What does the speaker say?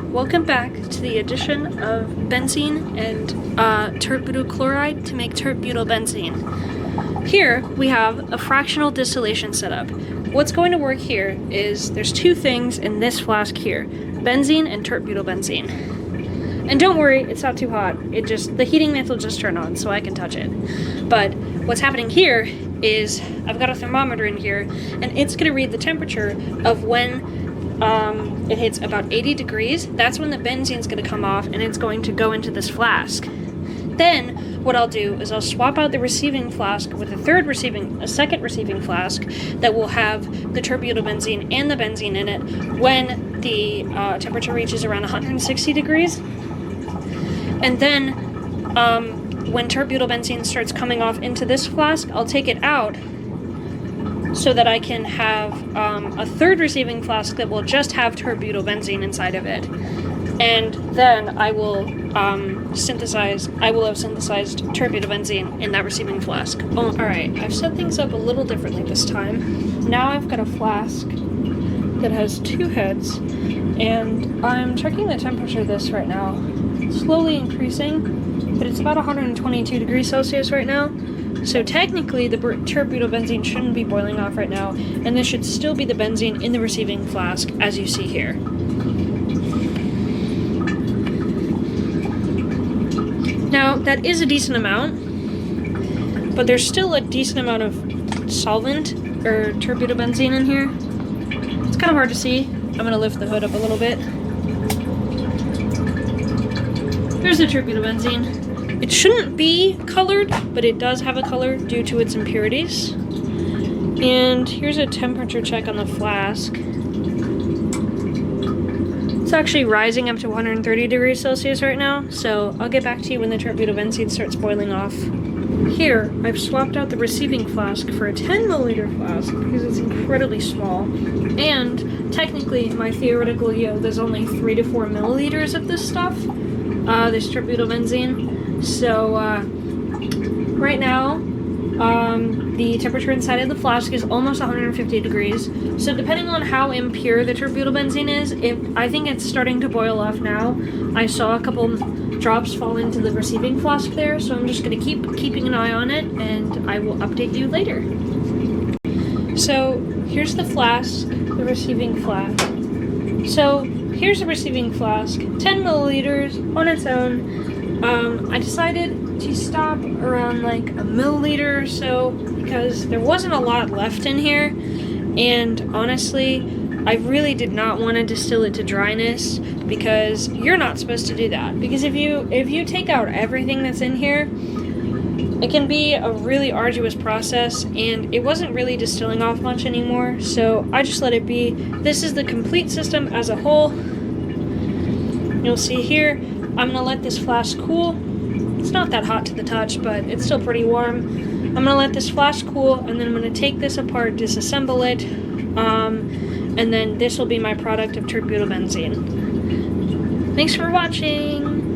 Welcome back to the addition of benzene and tert-butyl chloride to make tert-butyl-benzene. Here we have a fractional distillation setup. What's going to work here is there's two things in this flask here, benzene and tert-butyl-benzene. And don't worry, it's not too hot. The heating mantle just turned on so I can touch it. But what's happening here is I've got a thermometer in here and it's going to read the temperature of when it hits about 80 degrees. That's when the benzene is going to come off and it's going to go into this flask. Then what I'll do is I'll swap out the receiving flask with a second receiving flask that will have the tert-butyl-benzene and the benzene in it when the temperature reaches around 160 degrees. And then when tert-butyl-benzene starts coming off into this flask, I'll take it out so that I can have a third receiving flask that will just have tert-butyl-benzene inside of it. And then I will have synthesized tert-butyl-benzene in that receiving flask. Oh, alright, I've set things up a little differently this time. Now I've got a flask that has two heads, and I'm checking the temperature of this right now. It's slowly increasing, but it's about 122 degrees Celsius right now. So technically the tert-butyl-benzene shouldn't be boiling off right now, and this should still be the benzene in the receiving flask, as you see here. Now, that is a decent amount, but there's still a decent amount of solvent, or tert-butyl-benzene in here. It's kind of hard to see. I'm going to lift the hood up a little bit. There's the tert-butyl-benzene. It shouldn't be colored, but it does have a color due to its impurities. And here's a temperature check on the flask. It's actually rising up to 130 degrees Celsius right now, so I'll get back to you when the tert-butyl-benzene starts boiling off. Here, I've swapped out the receiving flask for a 10 milliliter flask because it's incredibly small. And technically, my theoretical yield is only 3 to 4 milliliters of this stuff, this tert-butyl-benzene. So right now, the temperature inside of the flask is almost 150 degrees. So depending on how impure the tert-butyl-benzene is, I think it's starting to boil off now. I saw a couple drops fall into the receiving flask there, so I'm just going to keep keeping an eye on it, and I will update you later. So here's the flask, the receiving flask. So here's the receiving flask, 10 milliliters on its own. I decided to stop around like a milliliter or so because there wasn't a lot left in here, and honestly I really did not want to distill it to dryness because you're not supposed to do that, because if you take out everything that's in here, it can be a really arduous process, and it wasn't really distilling off much anymore, so I just let it be. This is the complete system as a whole. You'll see here I'm gonna let this flask cool. It's not that hot to the touch, but it's still pretty warm. I'm gonna let this flask cool, and then I'm gonna take this apart, disassemble it, and then this will be my product of tert-butyl-benzene. Thanks for watching!